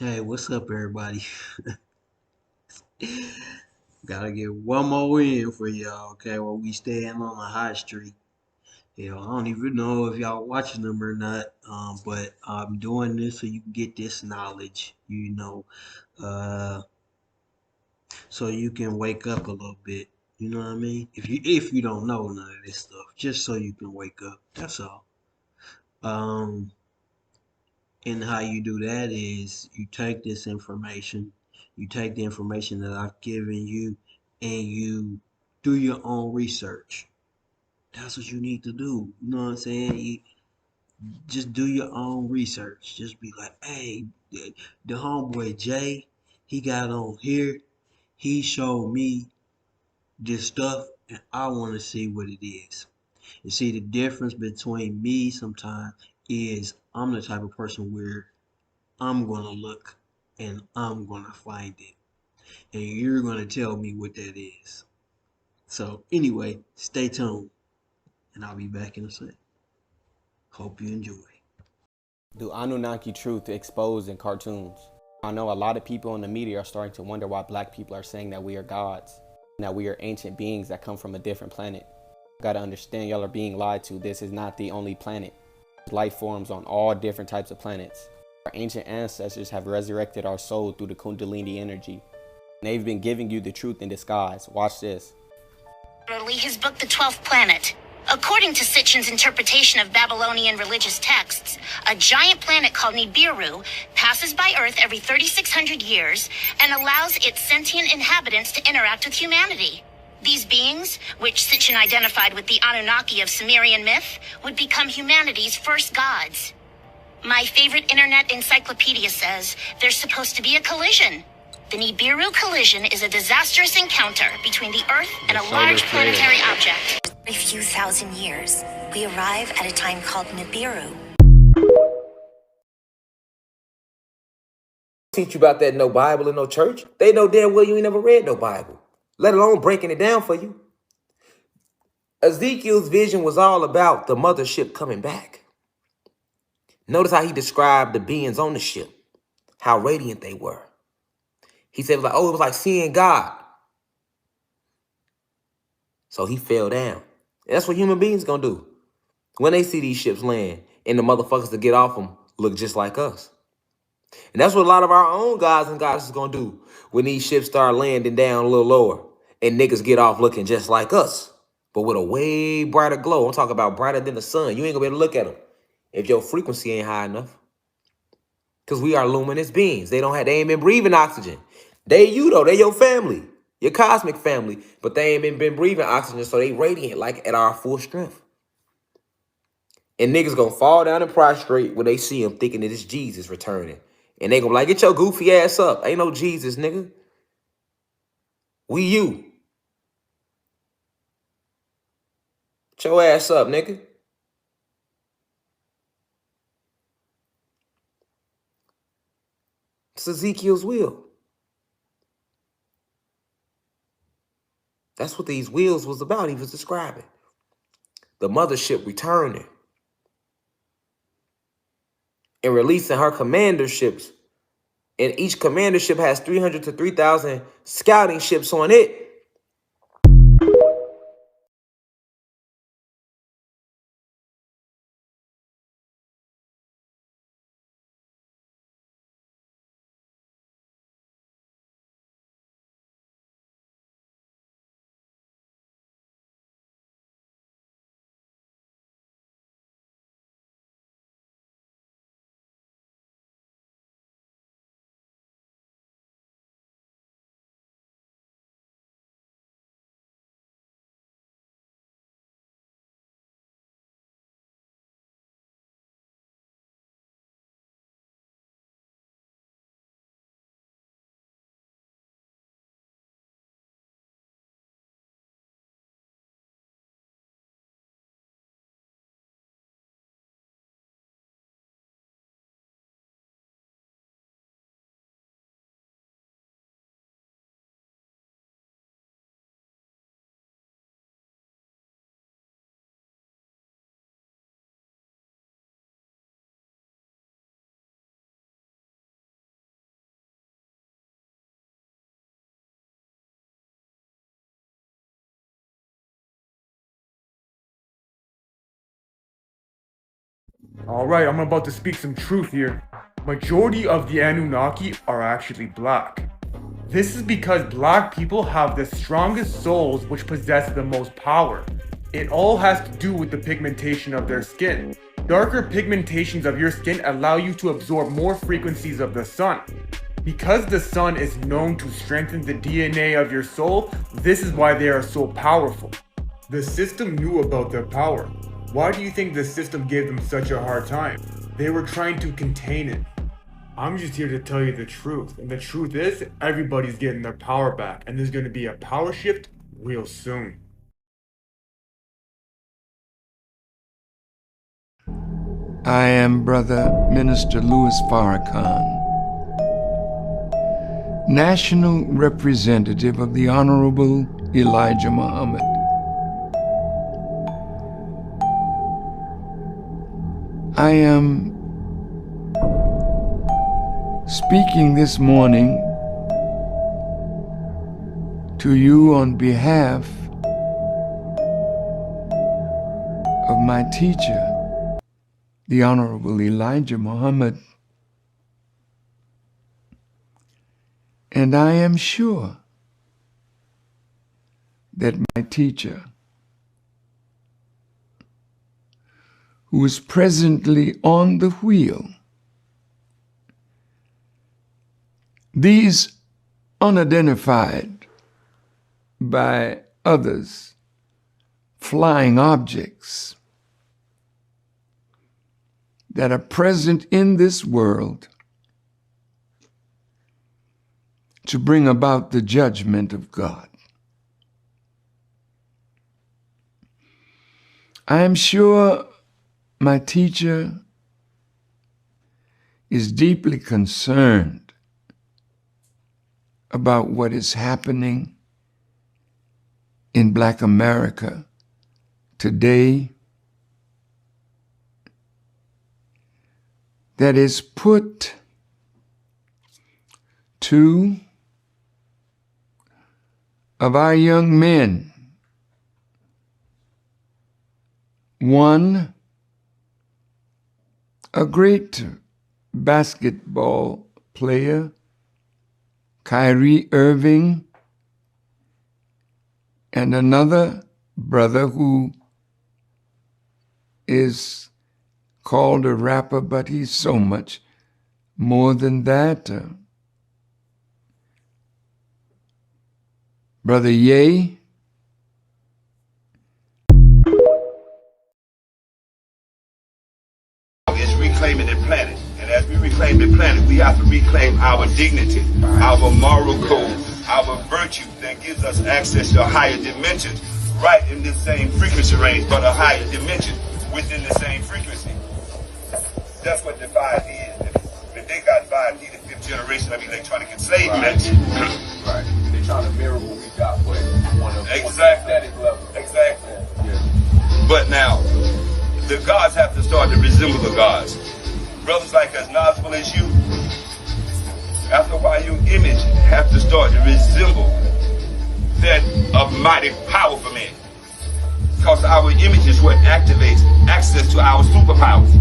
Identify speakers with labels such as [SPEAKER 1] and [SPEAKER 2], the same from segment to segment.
[SPEAKER 1] Hey, what's up, everybody? Gotta get one more in for y'all, okay? While we staying on the hot streak. I don't even know if y'all watching them or not, but I'm doing this so you can get this knowledge, uh, so you can wake up a little bit. You know what I mean? If you don't know none of this stuff, just so you can wake up. That's all. Um, And how you do that is you take this information, you take the information that I've given you, and you do your own research. That's what you need to do. You know what I'm saying? You just do your own research. Just be like, hey, the homeboy Jay, he got on here. He showed me this stuff, and I want to see what it is. You see, the difference between me sometimes is I'm the type of person where I'm gonna look and I'm gonna find it. And you're gonna tell me what that is. So anyway, stay tuned and I'll be back in a sec. Hope you enjoy.
[SPEAKER 2] Do Anunnaki truth exposed in cartoons? I know a lot of people in the media are starting to wonder why black people are saying that we are gods, and that we are ancient beings that come from a different planet. You gotta understand, y'all are being lied to. This is not the only planet. There's life forms on all different types of planets. Our ancient ancestors have resurrected our soul through the Kundalini energy. And they've been giving you the truth in disguise. Watch this.
[SPEAKER 3] His book, The 12th Planet. According to Sitchin's interpretation of Babylonian religious texts, a giant planet called Nibiru passes by Earth every 3,600 years and allows its sentient inhabitants to interact with humanity. These beings, which Sitchin identified with the Anunnaki of Sumerian myth, would become humanity's first gods. My favorite internet encyclopedia says there's supposed to be a collision. The Nibiru collision is a disastrous encounter between the Earth and a large planetary object. Every few thousand years, we arrive at a time called Nibiru.
[SPEAKER 4] Teach you about that no Bible and no church. They know damn well you ain't never read no Bible, let alone breaking it down for you. Ezekiel's vision was all about the mothership coming back. Notice how he described the beings on the ship, how radiant they were. He said, like, oh, it was like seeing God. So he fell down. And that's what human beings gonna do when they see these ships land and the motherfuckers that get off them look just like us. And that's what a lot of our own gods and goddesses gonna do when these ships start landing down a little lower and niggas get off looking just like us, but with a way brighter glow. I'm talking about brighter than the sun. You ain't gonna be able to look at them if your frequency ain't high enough. Because we are luminous beings. They ain't been breathing oxygen. They you though, they your family, your cosmic family, but they ain't been breathing oxygen, so they radiant like at our full strength. And niggas gonna fall down and prostrate when they see him thinking that it's Jesus returning. And they gonna be like, get your goofy ass up. Ain't no Jesus, nigga. We you. Get your ass up, nigga. It's Ezekiel's will. That's what these wheels was about. He was describing. The mothership returning and releasing her commanderships. And each commandership has 300 to 3,000 scouting ships on it.
[SPEAKER 5] Alright, I'm about to speak some truth here. Majority of the Anunnaki are actually black. This is because black people have the strongest souls which possess the most power. It all has to do with the pigmentation of their skin. Darker pigmentations of your skin allow you to absorb more frequencies of the sun. Because the sun is known to strengthen the DNA of your soul, this is why they are so powerful. The system knew about their power. Why do you think the system gave them such a hard time? They were trying to contain it. I'm just here to tell you the truth, and the truth is, everybody's getting their power back, and there's going to be a power shift real soon.
[SPEAKER 6] I am Brother Minister Louis Farrakhan, National Representative of the Honorable Elijah Muhammad. I am speaking this morning to you on behalf of my teacher, the Honorable Elijah Muhammad, and I am sure that my teacher, who is presently on the wheel, these unidentified by others flying objects that are present in this world to bring about the judgment of God. I am sure my teacher is deeply concerned about what is happening in Black America today, that is put two of our young men, one a great basketball player, Kyrie Irving, and another brother who is called a rapper, but he's so much more than that. Brother Ye.
[SPEAKER 7] Is reclaiming the planet. And as we reclaim the planet, we have to reclaim our dignity, our moral code, our virtue that gives us access to a higher dimension, right in the same frequency range, but a higher dimension within the same frequency. That's what the 5D is. But they got 5D, the fifth generation of electronic enslavement.
[SPEAKER 8] Right. They're trying to mirror what we got, but on a
[SPEAKER 7] Exactly.
[SPEAKER 8] static level.
[SPEAKER 7] Exactly.
[SPEAKER 8] Yeah.
[SPEAKER 7] But now, the gods have to start to resemble the gods. Brothers like as knowledgeable as you, after a while your image have to start to resemble that of mighty powerful men. Because our image is what activates access to our superpowers.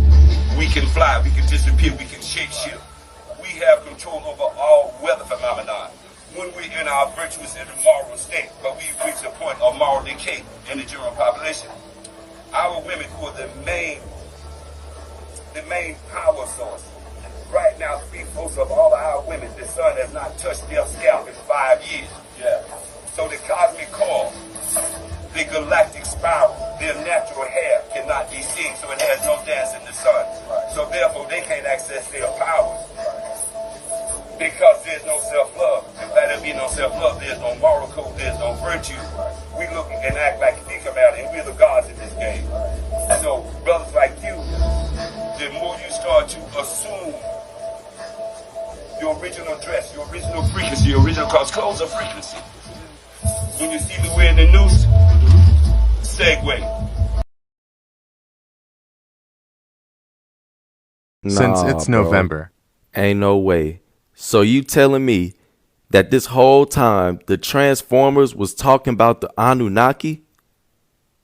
[SPEAKER 7] We can fly, we can disappear, we can shapeshift. We have control over all weather phenomena when we're in our virtuous and moral state, but we've reached a point of moral decay in the general population. Our women who are the main power source. Right now, 3/4 of all of our women, the sun has not touched their scalp in 5 years.
[SPEAKER 8] Yeah.
[SPEAKER 7] So the cosmic core, the galactic spiral, their natural hair cannot be seen, so it has no dance in the sun.
[SPEAKER 8] Right.
[SPEAKER 7] So therefore, they can't access their powers. Because there's no self-love. If there be no self-love, there's no moral code, there's no virtue. We look and act like a come out, and we're the gods in this game. So, brothers like you, the more you start to assume your original dress, your original frequency, your original clothes are frequency. When you see me wearing the noose, segue.
[SPEAKER 9] Since it's
[SPEAKER 2] bro.
[SPEAKER 9] November.
[SPEAKER 2] Ain't no way. So you telling me that this whole time the Transformers was talking about the Anunnaki?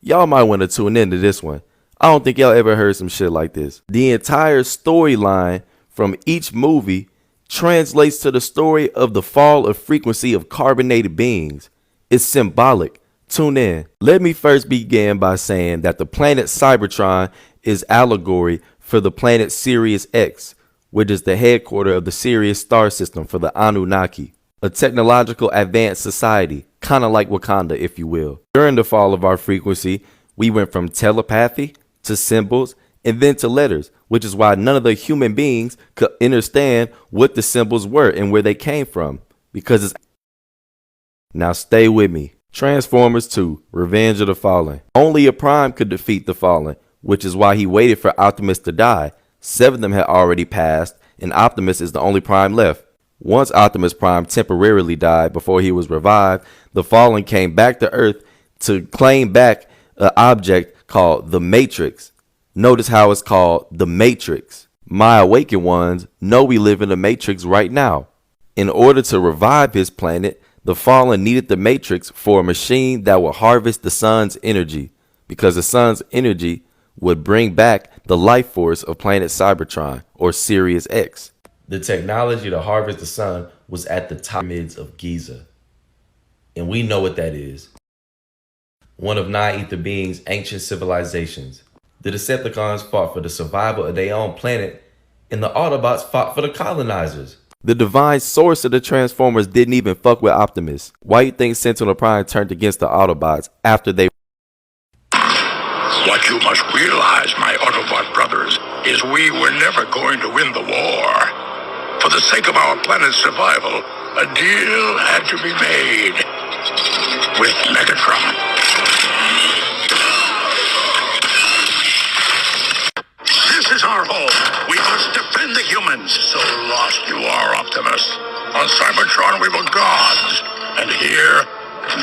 [SPEAKER 2] Y'all might want to tune into this one.
[SPEAKER 9] I don't think y'all ever heard some shit like this. The entire storyline from each movie translates to the story of the fall of frequency of carbonated beings. It's symbolic. Tune in. Let me first begin by saying that the planet Cybertron is allegory for the planet Sirius X, which is the headquarters of the Sirius star system for the Anunnaki, a technological advanced society, kind of like Wakanda, if you will. During the fall of our frequency, we went from telepathy to symbols and then to letters, which is why none of the human beings could understand what the symbols were and where they came from, because it's... Now stay with me. Transformers 2, Revenge of the Fallen. Only a Prime could defeat the Fallen, which is why he waited for Optimus to die. 7 of them had already passed, and Optimus is the only Prime left. Once Optimus Prime temporarily died before he was revived, the Fallen came back to Earth to claim back an object called the Matrix. Notice how it's called the Matrix. My awakened ones know we live in the Matrix right now. In order to revive his planet, the Fallen needed the Matrix for a machine that would harvest the sun's energy, because the sun's energy would bring back the life force of planet Cybertron, or Sirius X. The technology to harvest the sun was at the pyramids of Giza. And we know what that is. One of 9 ether beings' ancient civilizations. The Decepticons fought for the survival of their own planet, and the Autobots fought for the colonizers. The divine source of the Transformers didn't even fuck with Optimus. Why you think Sentinel Prime turned against the Autobots after they...
[SPEAKER 10] What you must realize, my Autobot brothers, is we were never going to win the war. For the sake of our planet's survival, a deal had to be made with Megatron. This is our home. We must defend the humans. So lost you are, Optimus. On Cybertron we were gods, and here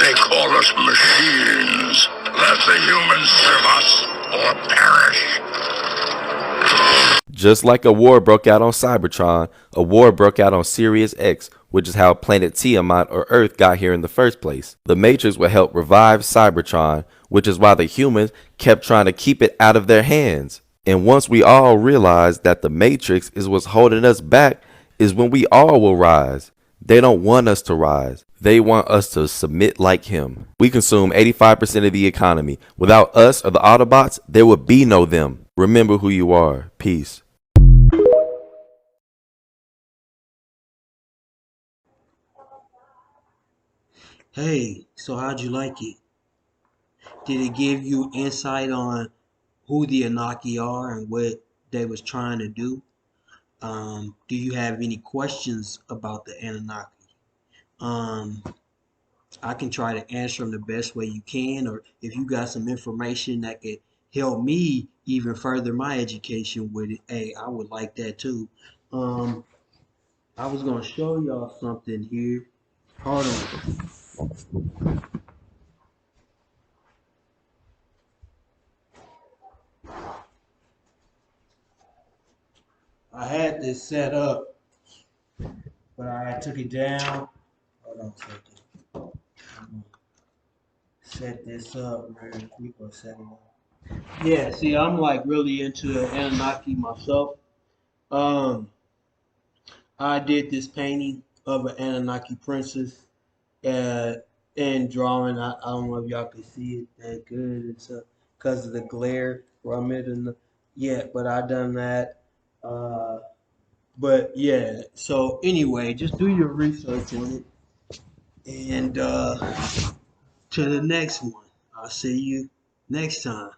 [SPEAKER 10] they call us machines. Let the humans serve us or perish.
[SPEAKER 9] Just like a war broke out on Cybertron, a war broke out on Sirius X, which is how planet Tiamat or Earth got here in the first place. The Matrix would help revive Cybertron, which is why the humans kept trying to keep it out of their hands. And once we all realize that the Matrix is what's holding us back, is when we all will rise. They don't want us to rise. They want us to submit like him. We consume 85% of the economy. Without us or the Autobots, there would be no them. Remember who you are. Peace.
[SPEAKER 1] Hey, so how'd you like it? Did it give you insight on who the Anunaki are and what they was trying to do? Do you have any questions about the Anunnaki? Um, I can try to answer them the best way you can, or if you got some information that could help me even further my education with it, hey, I would like that too. Um, I was gonna show y'all something here. Hold on. I had this set up, but I took it down. Hold on a second. I'm gonna set this up, man. We gonna set it up. Yeah, see, I'm like really into Anunnaki myself. Um, I did this painting of an Anunnaki princess uh, in drawing. I don't know if y'all can see it that good. It's because of the glare from it and yeah, but I done that. Uh, but yeah, so anyway, just do your research on it and to the next one. I'll see you next time.